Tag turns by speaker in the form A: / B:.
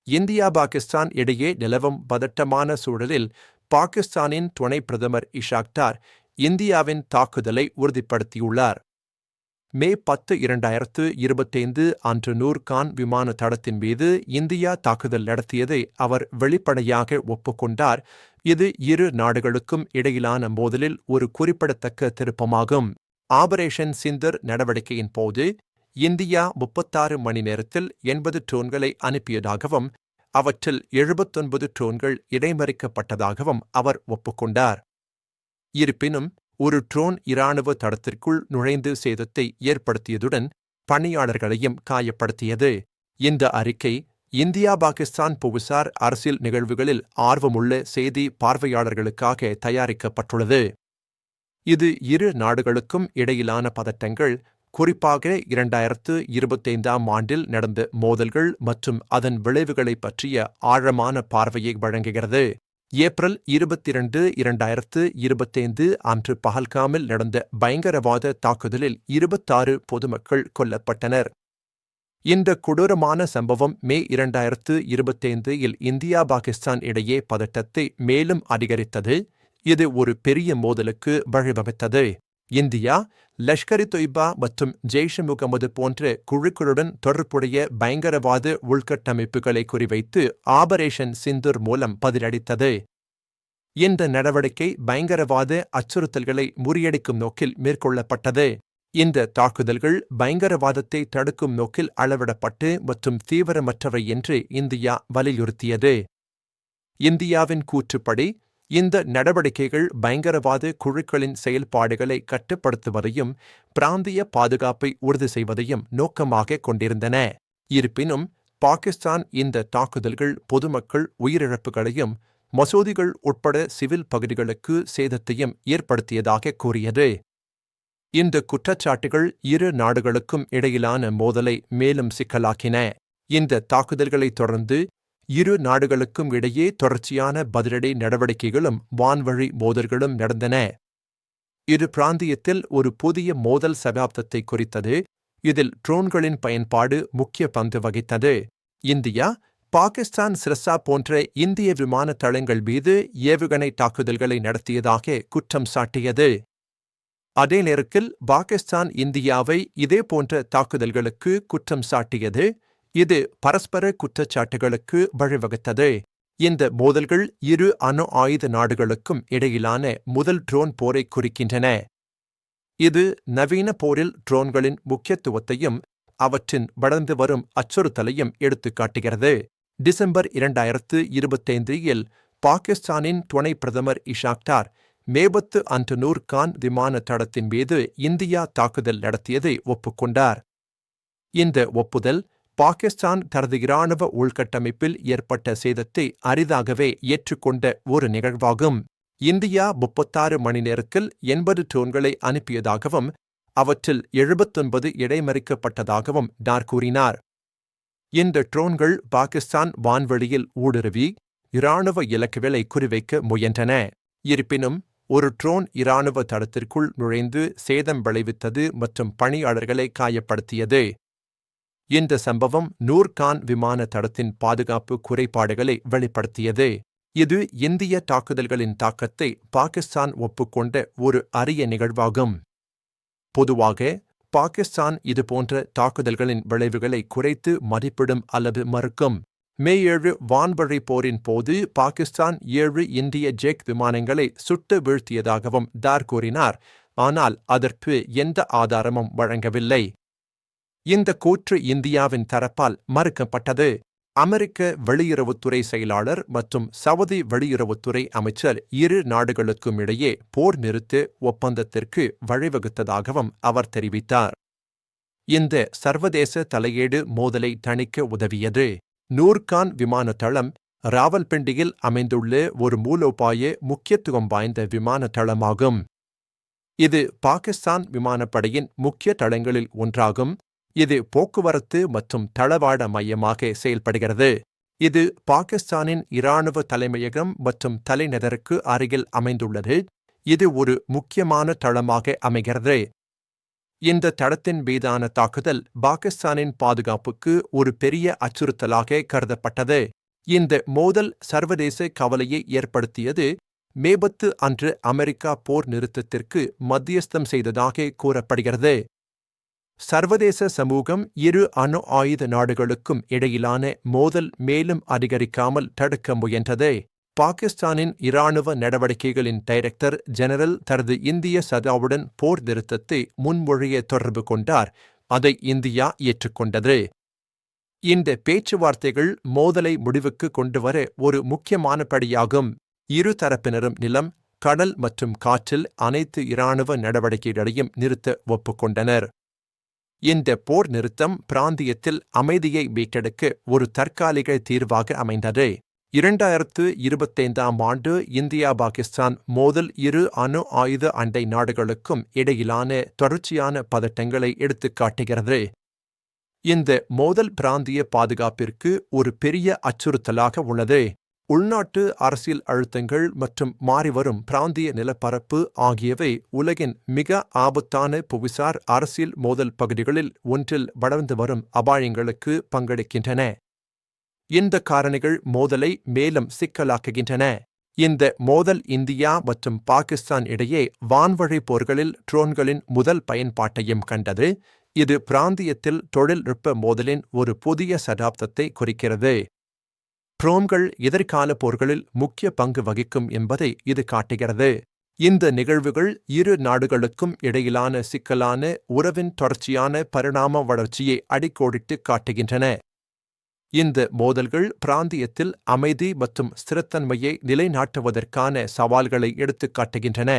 A: India Pakistan இடையே நிலவும் பதட்டமான சூழலில் பாகிஸ்தானின் துணை பிரதமர் இஷாக் டார் இந்தியாவின் தாக்குதலை உறுதிப்படுத்தியுள்ளார். மே 10, 2025 அன்று நூர்கான் விமான தளத்தின் மீது இந்தியா தாக்குதல் நடத்தியதை அவர் வெளிப்படையாக ஒப்புக்கொண்டார். இது இரு நாடுகளுக்கும் இடையிலான மோதலில் ஒரு குறிப்பிடத்தக்க திருப்பமாகும். ஆபரேஷன் சிந்தூர் நடவடிக்கையின் போது இந்தியா 36 மணி நேரத்தில் 80 ட்ரோன்களை அனுப்பியதாகவும் அவற்றில் 79 ட்ரோன்கள் இடைமறிக்கப்பட்டதாகவும் அவர் ஒப்புக்கொண்டார். இருப்பினும் ஒரு ட்ரோன் இராணுவ தளத்திற்குள் நுழைந்து சேதத்தை ஏற்படுத்தியதுடன் பணியாளர்களையும் காயப்படுத்தியது. இந்த அறிக்கை இந்தியா பாகிஸ்தான் புவிசார் அரசியல் நிகழ்வுகளில் ஆர்வமுள்ள செய்தி பார்வையாளர்களுக்காக தயாரிக்கப்பட்டுள்ளது. இது இரு நாடுகளுக்கும் இடையிலான பதட்டங்கள், குறிப்பாக 2025ஆம் ஆண்டில் நடந்த மோதல்கள் மற்றும் அதன் விளைவுகளைப் பற்றிய ஆழமான பார்வையை வழங்குகிறது. ஏப்ரல் 22, 2025 அன்று பஹல்காமில் நடந்த பயங்கரவாத தாக்குதலில் 26 பொதுமக்கள் கொல்லப்பட்டனர். இந்த கொடூரமான சம்பவம் மே 2025இல் இந்தியா பாகிஸ்தான் இடையே பதட்டத்தை மேலும் அதிகரித்தது. இது ஒரு பெரிய மோதலுக்கு வழிவகுத்தது. இந்தியா லஷ்கர்-இ-தொய்பா மற்றும் ஜெய்ஷ்-இ-முகமது போன்ற குழுக்களுடன் தொடர்புடைய பயங்கரவாத உள்கட்டமைப்புகளை குறிவைத்து ஆபரேஷன் சிந்தூர் மூலம் பதிலளித்தது. இந்த நடவடிக்கை பயங்கரவாத அச்சுறுத்தல்களை முறியடிக்கும் நோக்கில் மேற்கொள்ளப்பட்டது. இந்த தாக்குதல்கள் பயங்கரவாதத்தை தடுக்கும் நோக்கில் அளவிடப்பட்டு மற்றும் தீவிரமற்றவை என்று இந்தியா வலியுறுத்தியது. இந்தியாவின் கூற்றுப்படி இந்த நடவடிக்கைகள் பயங்கரவாத குழுக்களின் செயல்பாடுகளை கட்டுப்படுத்துவதையும் பிராந்திய பாதுகாப்பை உறுதி செய்வதையும் நோக்கமாக கொண்டிருந்தன. இருப்பினும் பாகிஸ்தான் இந்த தாக்குதல்கள் பொதுமக்கள் உயிரிழப்புகளையும் மசூதிகள் உட்பட சிவில் பகுதிகளுக்கு சேதத்தையும் ஏற்படுத்தியதாக கூறியது. இந்த குற்றச்சாட்டுகள் இரு நாடுகளுக்கும் இடையிலான மோதலை மேலும் சிக்கலாக்கின. இந்த தாக்குதல்களைத் தொடர்ந்து இரு நாடுகளுக்கும் இடையே தொடர்ச்சியான பதிலடி நடவடிக்கைகளும் வான்வழி மோதல்களும் நடந்தன. இது பிராந்தியத்தில் ஒரு புதிய மோதல் சகாப்தத்தை குறித்தது. இதில் ட்ரோன்களின் பயன்பாடு முக்கிய பங்கு வகித்தது. இந்தியா பாகிஸ்தான் சிரசா போன்ற இந்திய விமான தளங்கள் மீது ஏவுகணை தாக்குதல்களை நடத்தியதாக குற்றம் சாட்டியது. அதே நேரத்தில் பாகிஸ்தான் இந்தியாவை இதேபோன்ற தாக்குதல்களுக்கு குற்றம் சாட்டியது. இது பரஸ்பர குற்றச்சாட்டுகளுக்கு வழிவகுத்தது. இந்த மோதல்கள் இரு அணு ஆயுத நாடுகளுக்கும் இடையிலான முதல் ட்ரோன் போரை குறிக்கின்றன. இது நவீன போரில் ட்ரோன்களின் முக்கியத்துவத்தையும் அவற்றின் வளர்ந்து வரும் அச்சுறுத்தலையும் எடுத்துக்காட்டுகிறது. டிசம்பர் 2025இல் பாகிஸ்தானின் துணை பிரதமர் இஷாக் டார் மே 10 அன்று நூர்கான் விமான தளத்தின் மீது இந்தியா தாக்குதல் நடத்தியதை ஒப்புக்கொண்டார். இந்த ஒப்புதல் பாகிஸ்தான் தனது இராணுவ உள்கட்டமைப்பில் ஏற்பட்ட சேதத்தை அரிதாகவே ஏற்றுக்கொண்ட ஒரு நிகழ்வாகும். இந்தியா 36 மணி நேரத்தில் 80 ட்ரோன்களை அனுப்பியதாகவும் அவற்றில் 79 இடைமறிக்கப்பட்டதாகவும் டார் கூறினார். இந்த ட்ரோன்கள் பாகிஸ்தான் வான்வெளியில் ஊடுருவி இராணுவ இலக்குகளை குறிவைக்க முயன்றன. இருப்பினும் ஒரு ட்ரோன் இராணுவ தளத்திற்குள் நுழைந்து சேதம் விளைவித்தது மற்றும் பணியாளர்களை காயப்படுத்தியது. இந்த சம்பவம் நூர்கான் விமான தளத்தின் பாதுகாப்பு குறைபாடுகளை வெளிப்படுத்தியது. இது இந்திய தாக்குதல்களின் தாக்கத்தை பாகிஸ்தான் ஒப்புக்கொண்ட ஒரு அரிய நிகழ்வாகும். பொதுவாக பாகிஸ்தான் இதுபோன்ற தாக்குதல்களின் விளைவுகளை குறைத்து மதிப்பிடும் அல்லது மறுக்கும். மே 7 வான்வழி போரின் போது பாகிஸ்தான் 7 இந்திய ஜெட் விமானங்களை சுட்டு வீழ்த்தியதாகவும் டார் கூறினார். ஆனால் அதற்கு எந்த ஆதாரமும் வழங்கவில்லை. இந்த கூற்று இந்தியாவின் தரப்பால் மறுக்கப்பட்டது. அமெரிக்க வெளியுறவுத்துறை செயலாளர் மற்றும் சவுதி வெளியுறவுத்துறை அமைச்சர் இரு நாடுகளுக்கும் இடையே போர் நிறுத்த ஒப்பந்தத்திற்கு வழிவகுத்ததாகவும் அவர் தெரிவித்தார். இந்த சர்வதேச தலையீடு மோதலை தணிக்க உதவியது. நூர்கான் விமான தளம் ராவல்பிண்டியில் அமைந்துள்ள ஒரு மூலோபாய முக்கியத்துவம் வாய்ந்த விமான தளமாகும். இது பாகிஸ்தான் விமானப்படையின் முக்கிய தளங்களில் ஒன்றாகும். இது போக்குவரத்து மற்றும் தளவாட மையமாக செயல்படுகிறது. இது பாகிஸ்தானின் இராணுவ தலைமையகம் மற்றும் தலைநகருக்கு அருகில் அமைந்துள்ளது. இது ஒரு முக்கியமான தளமாக அமைகிறது. இந்த தளத்தின் மீதான தாக்குதல் பாகிஸ்தானின் பாதுகாப்புக்கு ஒரு பெரிய அச்சுறுத்தலாக கருதப்பட்டது. இந்த மோதல் சர்வதேச கவலையை ஏற்படுத்தியது. மே 10 அன்று அமெரிக்கா போர் நிறுத்தத்திற்கு மத்தியஸ்தம் செய்ததாக கூறப்படுகிறது. சர்வதேச சமூகம் இரு அணு ஆயுத நாடுகளுக்கும் இடையிலான மோதல் மேலும் அதிகரிக்காமல் தடுக்க முயன்றது. பாகிஸ்தானின் இராணுவ நடவடிக்கைகளின் டைரக்டர் ஜெனரல் தனது இந்திய சகாவுடன் போர் நிறுத்தத்தை முன்மொழிய தொடர்பு கொண்டார். அதை இந்தியா ஏற்றுக்கொண்டது. இந்த பேச்சுவார்த்தைகள் மோதலை முடிவுக்கு கொண்டுவர ஒரு முக்கியமான படியாகும். இரு தரப்பினரும் நிலம், கடல் மற்றும் காற்றில் அனைத்து இராணுவ நடவடிக்கைகளையும் நிறுத்த ஒப்புக்கொண்டனர். இந்த போர் நிறுத்தம் பிராந்தியத்தில் அமைதியை மீட்டெடுக்க ஒரு தற்காலிக தீர்வாக அமைந்தது. 2025ஆம் ஆண்டு இந்தியா பாகிஸ்தான் மோதல் இரு அணு ஆயுத அண்டை நாடுகளுக்கும் இடையிலான தொடர்ச்சியான பதட்டங்களை எடுத்துக்காட்டுகிறது. இந்த மோதல் பிராந்திய பாதுகாப்பிற்கு ஒரு பெரிய அச்சுறுத்தலாக உள்ளது. உள்நாட்டு அரசியல் அழுத்தங்கள் மற்றும் மாறிவரும் பிராந்திய நிலப்பரப்பு ஆகியவை உலகின் மிக ஆபத்தான புவிசார் அரசியல் மோதல் பகுதிகளில் ஒன்றில் வளர்ந்து வரும் அபாயங்களுக்கு பங்களிக்கின்றன. இந்த காரணிகள் மோதலை மேலும் சிக்கலாக்குகின்றன. இந்த மோதல் இந்தியா மற்றும் பாகிஸ்தான் இடையே வான்வழி போர்களில் ட்ரோன்களின் முதல் பயன்பாட்டையும் கண்டது. இது பிராந்தியத்தில் தொழில்நுட்ப மோதலின் ஒரு புதிய சகாப்தத்தை குறிக்கிறது. ட்ரோன்கள் எதிர்கால போர்களில் முக்கிய பங்கு வகிக்கும் என்பதை இது காட்டுகிறது. இந்த நிகழ்வுகள் இரு நாடுகளுக்கும் இடையிலான சிக்கலான உறவின் தொடர்ச்சியான பரிணாம வளர்ச்சியை அடிக்கோடிட்டு காட்டுகின்றன. இந்த மோதல்கள் பிராந்தியத்தில் அமைதி மற்றும் ஸ்திரத்தன்மையை நிலைநாட்டுவதற்கான சவால்களை எடுத்துக் காட்டுகின்றன.